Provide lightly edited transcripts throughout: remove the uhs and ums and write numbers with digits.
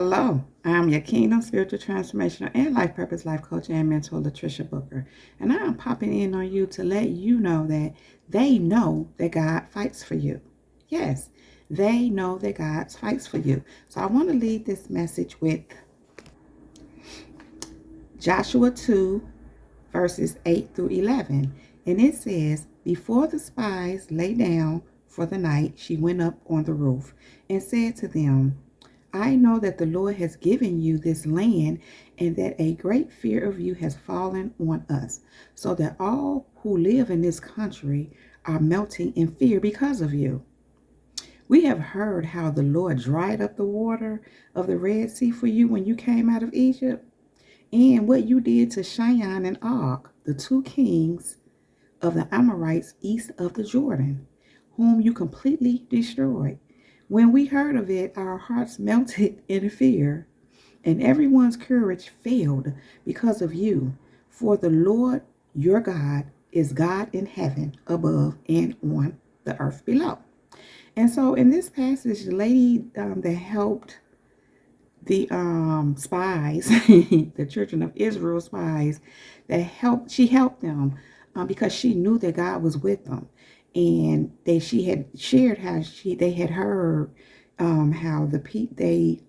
Hello, I'm your Kingdom Spiritual Transformational and Life Purpose Life Coach and Mentor, Latricia Booker. And I'm popping in on you to let you know that they know that God fights for you. Yes, they know that God fights for you. So I want to lead this message with Joshua 2, verses 8 through 11. And it says, "Before the spies lay down for the night, she went up on the roof and said to them, I know that the Lord has given you this land and that a great fear of you has fallen on us, so that all who live in this country are melting in fear because of you. We have heard how the Lord dried up the water of the Red Sea for you when you came out of Egypt, and what you did to Sihon and Og, the two kings of the Amorites east of the Jordan, whom you completely destroyed. When we heard of it, our hearts melted in fear, and everyone's courage failed because of you. For the Lord your God is God in heaven above and on the earth below." And so in this passage, the lady that helped the spies, the children of Israel spies, she helped them because she knew that God was with them, and she had shared how they had heard how they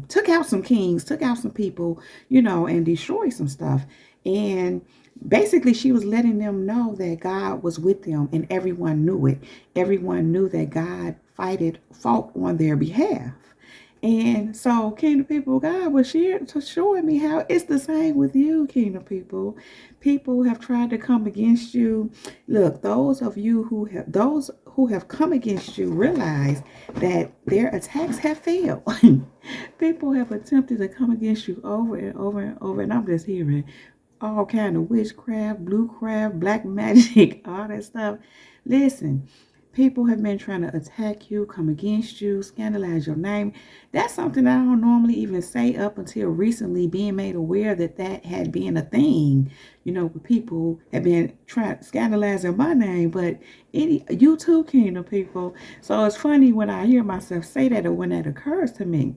took out some kings, took out some people, and destroyed some stuff. And basically, she was letting them know that God was with them, and everyone knew it. Everyone knew that God fought on their behalf. And so, Kingdom people, God was showing me how it's the same with you, Kingdom people. People have tried to come against you. Look, those who have come against you realize that their attacks have failed. People have attempted to come against you over and over and over, and I'm just hearing all kind of witchcraft, blue craft, black magic, all that stuff. Listen, people have been trying to attack you, come against you, scandalize your name. That's something I don't normally even say up until recently, being made aware that had been a thing. People have been trying scandalizing my name, but you too, Kingdom people. So it's funny when I hear myself say that or when that occurs to me.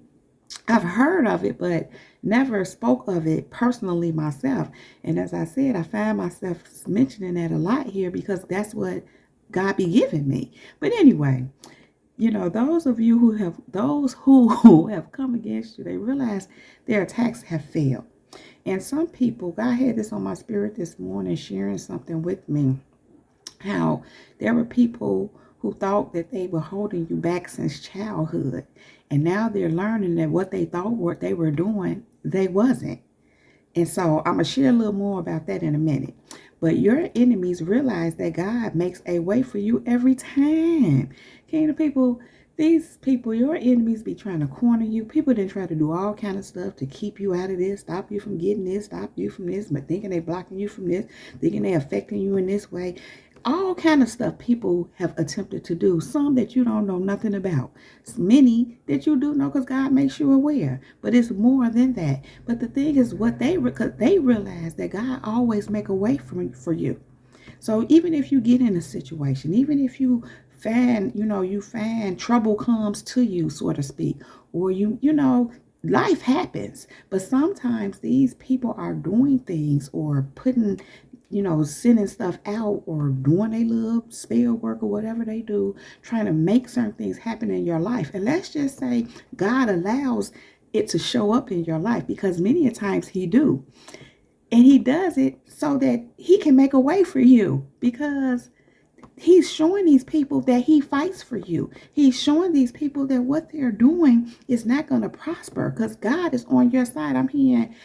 I've heard of it, but never spoke of it personally myself. And as I said, I find myself mentioning that a lot here because that's what God be giving me. But anyway, those who have come against you, they realize their attacks have failed. And some people, God had this on my spirit this morning, sharing something with me, how there were people who thought that they were holding you back since childhood. And now they're learning that what they thought what they were doing, they wasn't. And so I'm going to share a little more about that in a minute. But your enemies realize that God makes a way for you every time. Kingdom people, these people, your enemies be trying to corner you. People then try to do all kind of stuff to keep you out of this, stop you from getting this, stop you from this, but thinking they blocking you from this, thinking they affecting you in this way. All kind of stuff people have attempted to do. Some that you don't know nothing about. Many that you do know because God makes you aware. But it's more than that. But the thing is, because they realize that God always make a way for you. So even if you get in a situation, even if you find trouble comes to you, so to speak, or life happens. But sometimes these people are doing things or sending stuff out or doing a little spell work or whatever they do, trying to make certain things happen in your life. And let's just say God allows it to show up in your life, because many a times he do. And he does it so that he can make a way for you, because he's showing these people that he fights for you. He's showing these people that what they're doing is not going to prosper because God is on your side. I'm hearing,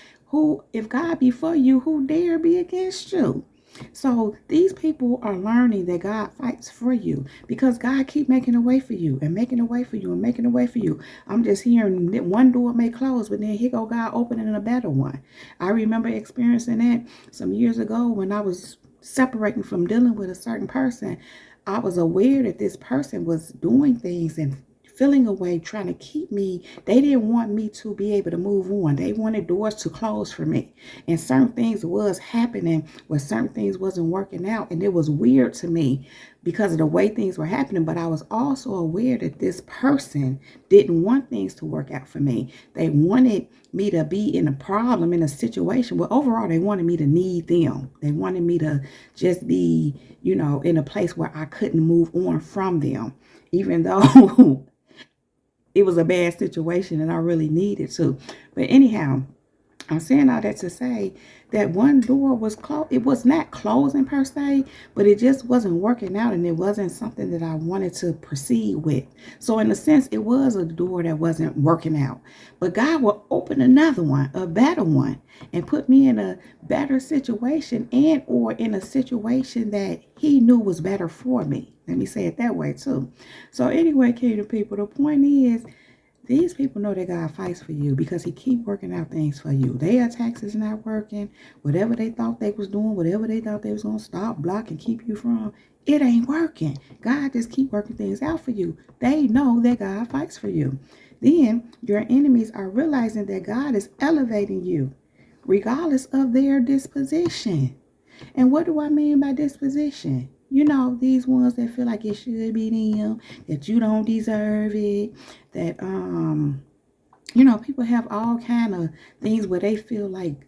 if God be for you, who dare be against you? So these people are learning that God fights for you because God keep making a way for you and making a way for you and making a way for you. I'm just hearing that one door may close, but then here go God opening a better one. I remember experiencing that some years ago when I was separating from dealing with a certain person. I was aware that this person was doing things and feeling away, trying to keep me. They didn't want me to be able to move on. They wanted doors to close for me. And certain things was happening where certain things wasn't working out. And it was weird to me. because of the way things were happening, but I was also aware that this person didn't want things to work out for me. They wanted me to be in a problem, in a situation, but overall they wanted me to need them. They wanted me to just be, in a place where I couldn't move on from them, even though it was a bad situation and I really needed to. But anyhow, I'm saying all that to say that one door was closed. It was not closing per se, but it just wasn't working out, and it wasn't something that I wanted to proceed with. So in a sense, it was a door that wasn't working out. But God will open another one, a better one, and put me in a better situation, and or in a situation that he knew was better for me. Let me say it that way too. So anyway, kingdom people, the point is, these people know that God fights for you because he keep working out things for you. Their attacks is not working. Whatever they thought they was doing, whatever they thought they was going to stop, block, and keep you from, it ain't working. God just keep working things out for you. They know that God fights for you. Then your enemies are realizing that God is elevating you regardless of their disposition. And what do I mean by disposition? These ones that feel like it should be them, that you don't deserve it, that people have all kind of things where they feel like,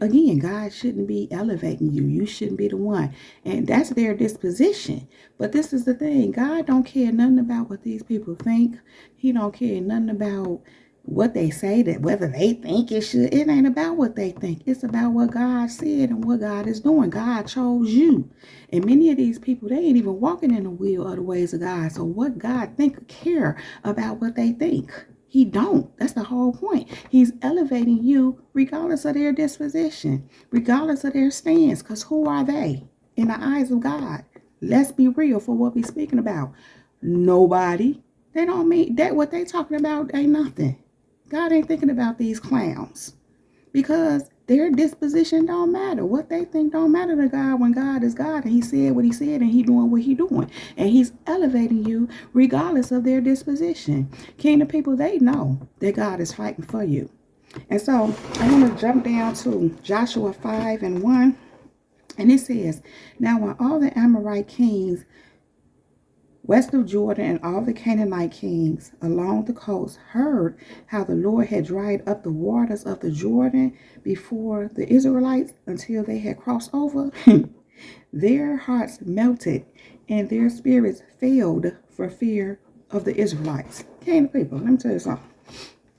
again, God shouldn't be elevating you. You shouldn't be the one. And that's their disposition. But this is the thing. God don't care nothing about what these people think. He don't care nothing about what they say, that whether they think it should. It ain't about what they think. It's about what God said and what God is doing. God chose you. And many of these people, they ain't even walking in the will of the ways of God. So what God think or care about what they think? He don't. That's the whole point. He's elevating you regardless of their disposition, regardless of their stance. Because who are they in the eyes of God? Let's be real for what we're speaking about. Nobody. They don't mean that what they talking about ain't nothing. God ain't thinking about these clowns because their disposition don't matter. What they think don't matter to God when God is God and he said what he said and he doing what he doing. And he's elevating you regardless of their disposition. Kingdom people, they know that God is fighting for you. And so I want to jump down to Joshua 5:1. And it says, now when all the Amorite kings west of Jordan and all the Canaanite kings along the coast heard how the Lord had dried up the waters of the Jordan before the Israelites until they had crossed over, their hearts melted and their spirits failed for fear of the Israelites. Kingdom people, let me tell you something.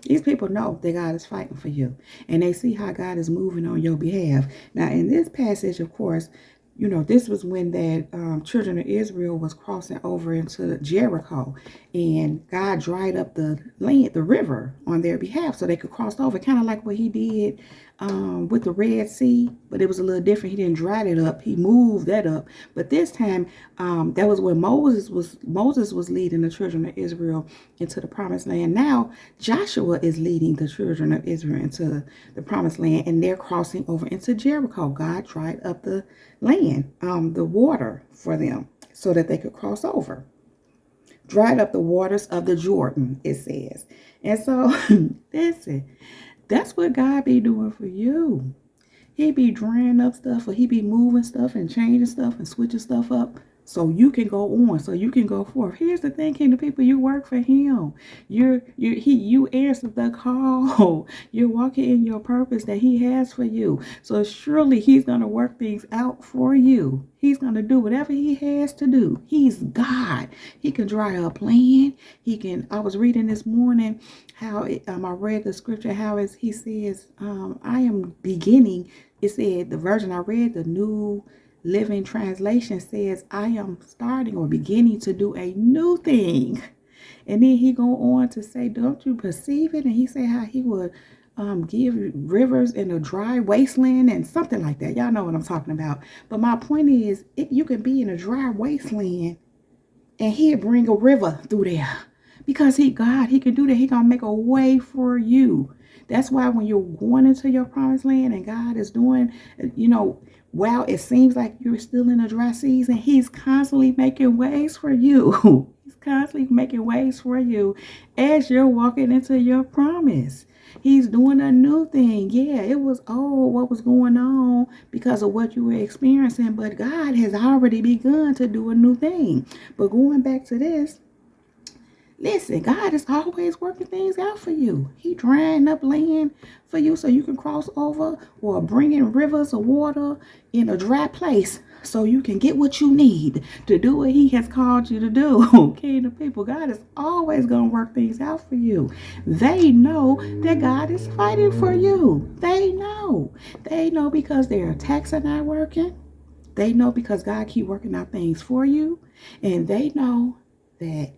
These people know that God is fighting for you, and they see how God is moving on your behalf. Now, in this passage, of course, this was when that children of Israel was crossing over into Jericho, and God dried up the land, the river, on their behalf so they could cross over, kind of like what he did with the Red Sea, but it was a little different. He didn't dry it up. He moved that up. But this time, that was when Moses was leading the children of Israel into the promised land. Now, Joshua is leading the children of Israel into the promised land, and they're crossing over into Jericho. God dried up the land, the water for them so that they could cross over. Dried up the waters of the Jordan, it says. And so, listen, that's what God be doing for you. He be drying up stuff, or he be moving stuff and changing stuff and switching stuff up so you can go on, so you can go forth. Here's the thing, kingdom people, you work for him. You answer the call. You're walking in your purpose that he has for you. So surely he's going to work things out for you. He's going to do whatever he has to do. He's God. He can dry up land. I was reading this morning how I read the scripture, how he says, I am beginning. It said, the version I read, the New Living Translation says, I am starting or beginning to do a new thing. And then he go on to say, don't you perceive it? And he said how he would give rivers in a dry wasteland and something like that. Y'all know what I'm talking about. But my point is, you can be in a dry wasteland and he'll bring a river through there. Because God, he can do that. He gonna make a way for you. That's why when you're going into your promised land and God is doing, while it seems like you're still in a dry season, he's constantly making ways for you. He's constantly making ways for you as you're walking into your promise. He's doing a new thing. Yeah, it was old what was going on because of what you were experiencing, but God has already begun to do a new thing. But going back to this, listen, God is always working things out for you. He drying up land for you so you can cross over, or bringing rivers of water in a dry place so you can get what you need to do what he has called you to do. Kingdom people, God is always going to work things out for you. They know that God is fighting for you. They know. They know because their attacks are not working. They know because God keep working out things for you. And they know that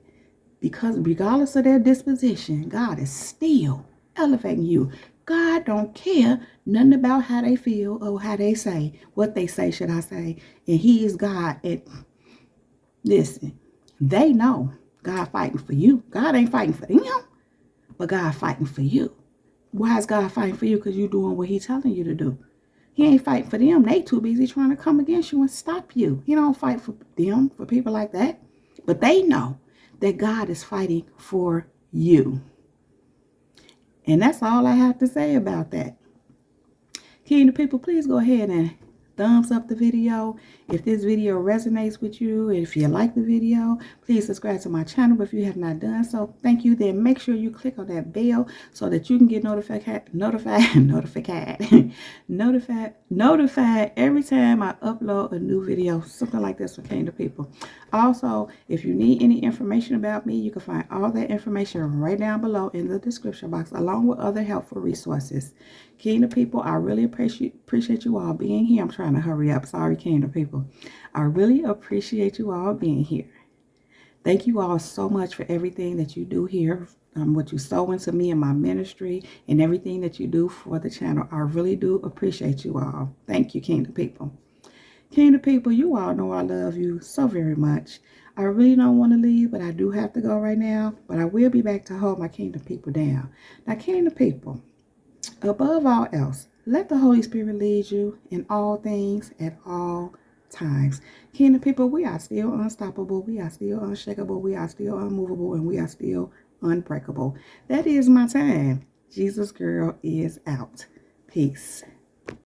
because regardless of their disposition, God is still elevating you. God don't care nothing about how they feel or how they say, what they say, should I say. And he is God. And listen, they know God fighting for you. God ain't fighting for them, but God fighting for you. Why is God fighting for you? Because you're doing what he's telling you to do. He ain't fighting for them. They too busy trying to come against you and stop you. He don't fight for them, for people like that. But they know that God is fighting for you. And that's all I have to say about that. Kingdom people, please go ahead and thumbs up the video if this video resonates with you. If you like the video, please subscribe to my channel if you have not done so. Thank you. Then make sure you click on that bell so that you can get notified every time I upload a new video, something like this for Kingdom people. Also, if you need any information about me, you can find all that information right down below in the description box, along with other helpful resources. Kingdom people, I really appreciate you all being here. I'm trying to hurry up. Sorry, Kingdom people. I really appreciate you all being here. Thank you all so much for everything that you do here, what you sow into me and my ministry, and everything that you do for the channel. I really do appreciate you all. Thank you, Kingdom people. Kingdom people, you all know I love you so very much. I really don't want to leave, but I do have to go right now. But I will be back to hold my Kingdom people down. Now, Kingdom people, above all else, let the Holy Spirit lead you in all things at all times. Kingdom people, we are still unstoppable. We are still unshakable. We are still unmovable. And we are still unbreakable. That is my time. Jesus girl is out. Peace.